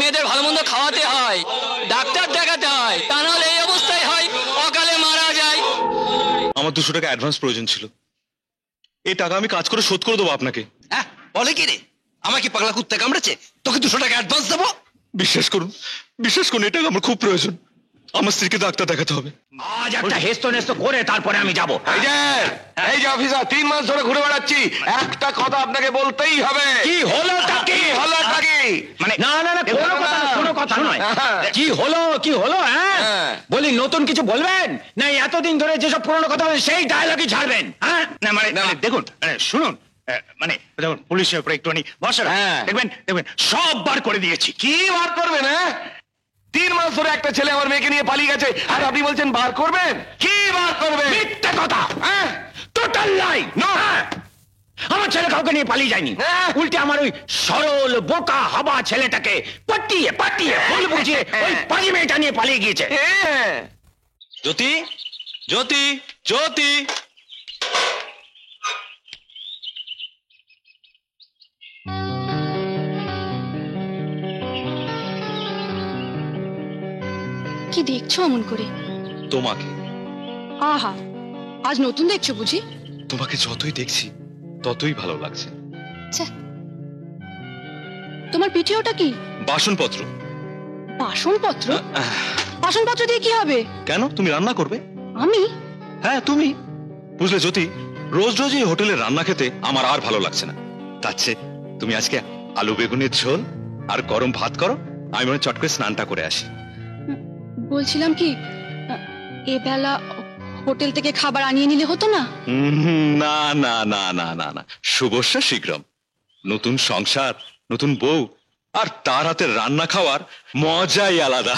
মেয়েদের ভালো মন্দ খাওয়াতে হয়, ডাক্তার দেখাতে হয়, তা নাহলে এই অবস্থায় হয়, অকালে মারা যায়। আমার 200 টাকা অ্যাডভান্স প্রয়োজন ছিল, এই টাকা আমি কাজ করে শোধ করে দেবো আপনাকে। হ্যাঁ বলে কি রে, আমাকে পাগলা কুত্তে কামড়েছে, তোকে 200 টাকা অ্যাডভান্স দেবো? বিশ্বাস করুন, এই টাকা আমার খুব প্রয়োজন, আমার স্ত্রীকে ডাক্তার দেখাতে হবে। আজ একটা হেস্ত নেস্ত করে তারপরে আমি যাবো। এই যে অফিসার, 3 মাস ধরে ঘুরে বেড়াচ্ছি, একটা কথা আপনাকে বলতেই হবে। কি হলোটা কি? হলোটা কি? মানে না না না, কোনো কথা নয়। কি হলো হ্যাঁ? বলি নতুন কিছু বলবেন না এতদিন ধরে যেসব পুরনো কথা বলেন সেই ডায়লগই ছাড়বেন? হ্যাঁ না মানে দেখুন, শুনুন, মানে দেখুন পুলিশের উপরে একটুখানি ভরসা দেখবেন সব বার করে দিয়েছি। কি বার করবেন? 3 মাস ধরে একটা ছেলে আমার মেয়েকে নিয়ে পালিয়ে গেছে, আর আপনি বলছেন বার করবেন? কি বার করবেন? মিথ্যে কথা, টোটাল লাই। আমার ছেলে কাউকে নিয়ে পালিয়ে যায়নি, উল্টে আমার ওই সরল বোকা হাবা ছেলেটাকে পাটিয়ে ভুল বুঝিয়ে ওই পাজি মেয়েটা নিয়ে পালিয়ে গিয়েছে। জ্যোতি, জ্যোতি, জ্যোতি। কি দেখছো অমন করে? তোমাকে। আহা, আজ নতুন দেখছো বুঝি? তোমাকে যতই দেখছি ততই ভালো লাগছে। তোমার পিঠে ওটা কি? বাসনপত্র। বাসনপত্র? বাসনপত্র দিয়ে কি হবে? কেন, তুমি রান্না করবে? আমি? হ্যাঁ তুমি। বুঝলে জ্যোতি, রোজ রোজ এই হোটেলে রান্না খেতে আমার আর ভালো লাগছে না। তার চেয়ে তুমি আজকে আলু বেগুনের ঝোল আর গরম ভাত করো, আমি মনে চট করে স্নানটা করে আসি। বলছিলাম কি, এ বেলা হোটেল থেকে খাবার আনিয়ে নিলে হতো না? না না না না না না, শুভস্য শীঘ্রম। নতুন সংসার, নতুন বউ, আর তার হাতে রান্না খাওয়ার মজাই আলাদা।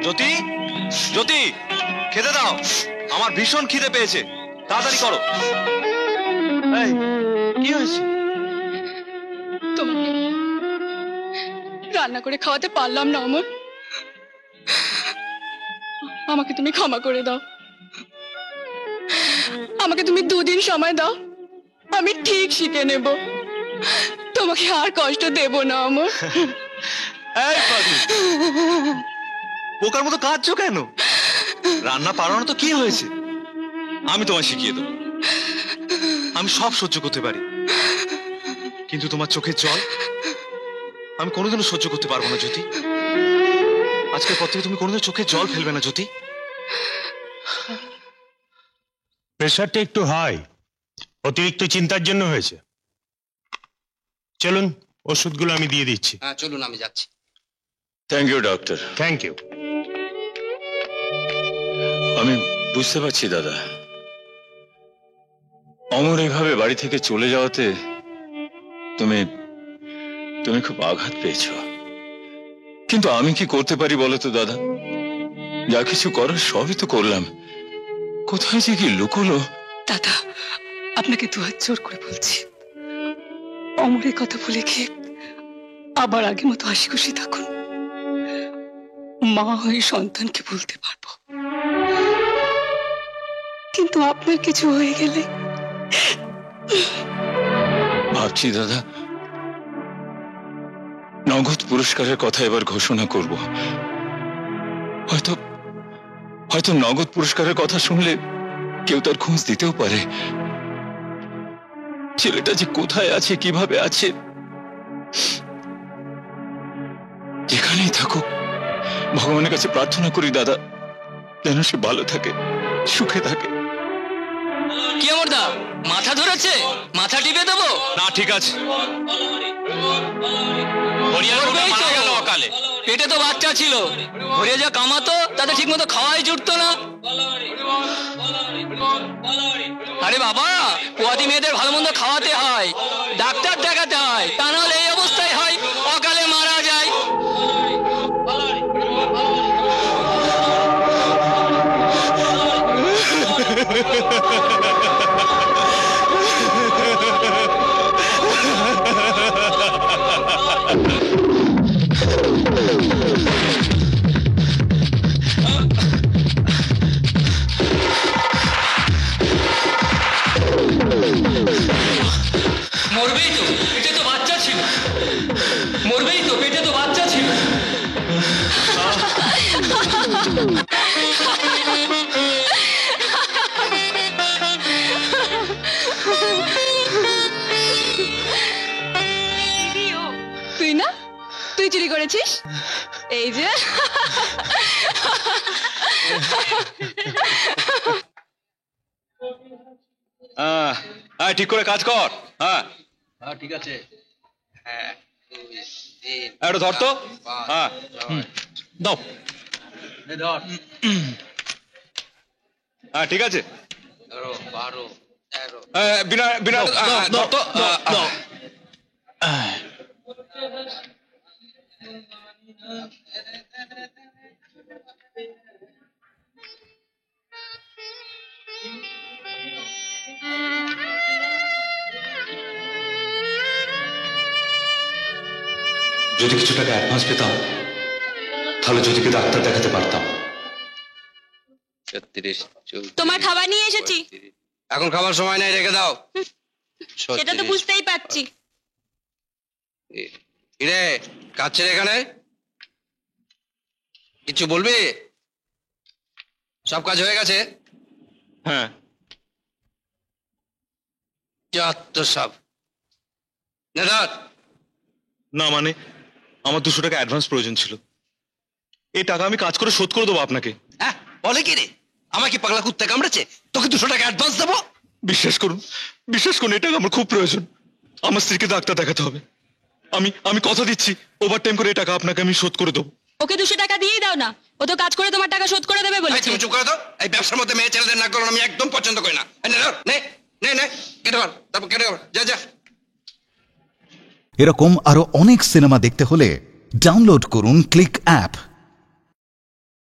জ্যোতি, জ্যোতি, খেতে দাও, আমার ভীষণ খিদে পেয়েছে, তাড়াতাড়ি করো। এই, কি হয়েছে? তোমাকে রান্না করে খাওয়াতে পারলাম না অমর, আমাকে তুমি ক্ষমা করে দাও। আমাকে তুমি 2 দিন সময় দাও, আমি ঠিক শিখে নেব, তোমাকে আর কষ্ট দেব না অমর। এই পাগলি, পোকার মতো কাঁদছো কেন? রান্না পারো না তো কি হয়েছে, আমি তোমায় শিখিয়ে দেবো। আমি সব সহ্য করতে পারি, কিন্তু তোমার চোখের জল আমি কোনোদিনও সহ্য করতে পারবো না জ্যোতি। আজকের পর থেকে তুমি কোনোদিন চোখের জল ফেলবে না জ্যোতি। প্রেশারটা একটু হাই, অতিরিক্ত চিন্তার জন্য হয়েছে। চলুন, ওষুধগুলো আমি দিয়ে দিচ্ছি। হ্যাঁ চলুন, আমি যাচ্ছি। Thank you doctor. Thank you. আমি বুঝতে পারছি দাদা, অমর এইভাবে বাড়ি থেকে চলে যাওয়াতে তুমি তুমি খুব আঘাত পেয়েছ, কিন্তু আমি কি করতে পারি বলো তো দাদা? যা কিছু করার সবই তো করলাম, কোথায় যে কি লুকোলো। দাদা, আপনাকে 2 হাত জোর করে বলছি, অমরের কথা ভুলে গিয়ে আবার আগের মতো হাসি খুশি থাকুন। মা হয়ে সন্তানকে বলতে পারবো, কিন্তু আপনার কিছু হয়ে গেলে ভাবছি দাদা, নগদ পুরস্কারের কথা এবার ঘোষণা করব। হয়তো হয়তো নগদ পুরস্কারের কথা শুনলে কেউ তার খোঁজ দিতেও পারে। ছেলেটা যে কোথায় আছে, কিভাবে আছে, যেখানেই থাকুক ভগবানের কাছে প্রার্থনা করি দাদা যেন সে ভালো থাকে, সুখে থাকে। কি অমরদা, মাথা ধরেছে? মাথা টিপে দেবো? না ঠিক আছে। করবেই তো। অকালে পেটে তো বাচ্চা ছিল, ঘরে যা কামাতো তাতে ঠিক মতো খাওয়াই জুটতো না। আরে বাবা, পোয়াতি মেয়েদের ভালো মন্দ খাওয়াতে হয়, ডাক্তার দেখাতে হয়, তা নাহলে এই অবস্থায় হয়, অকালে মারা যায়। মরবেই তো, পেটে তো বাচ্চা ছিল। মরবেই তো, পেটে তো বাচ্চা ছিল। তুই না, তুই চুরি করেছিস? এই যে হ্যাঁ ঠিক করে কাজ কর। হ্যাঁ ঠিক আছে। একটু ধর তো। হ্যাঁ দাও। হ্যাঁ ঠিক আছে। বিনা বিনা ধর তো। যদি কিছু টাকা অ্যাডভান্স পেতাম তাহলে জ্যোতিকে ডাক্তার দেখাতে পারতাম। 36, 34, তোমার খাবার নিয়ে এসেছি। এখন খাবার সময় নাই, রেখে দাও। সেটা তো বুঝতেই পারছি। কিরে, কাজ ছেড়ে এখানে কিছু বলবি? সব কাজ হয়ে গেছে? হ্যাঁ যত সব নে ধর। না মানে আমার 200 টাকা অ্যাডভান্স প্রয়োজন ছিল, এই টাকা আমি কাজ করে শোধ করে দেবো আপনাকে। হ্যাঁ বলে কি রে, আমার কি পাগলা কুত্তে কামড়েছে তোকে 200 টাকা অ্যাডভান্স দেবো? বিশ্বাস করুন এই টাকা আমার খুব প্রয়োজন। আমার স্ত্রীকে ডাক্তার দেখাতে হবে। আমি কথা দিচ্ছি ওভার টাইম করে এই টাকা আপনাকে আমি শোধ করে দেবো। ওকে 200 টাকা দিয়েই দাও না, ও তো কাজ করে তোমার টাকা শোধ করে দেবে এই বলেছে। তুমি চুপ করে দাও। এই ব্যবসার মধ্যে মেয়ে ছেলেদের নাক গলানো আমি একদম পছন্দ করি না। এই নে ধর, নে নে নে কেটে কর, তারপর কেটে কর, যা যা। এরকম আরো অনেক সিনেমা দেখতে হলে ডাউনলোড করুন ক্লিক অ্যাপ।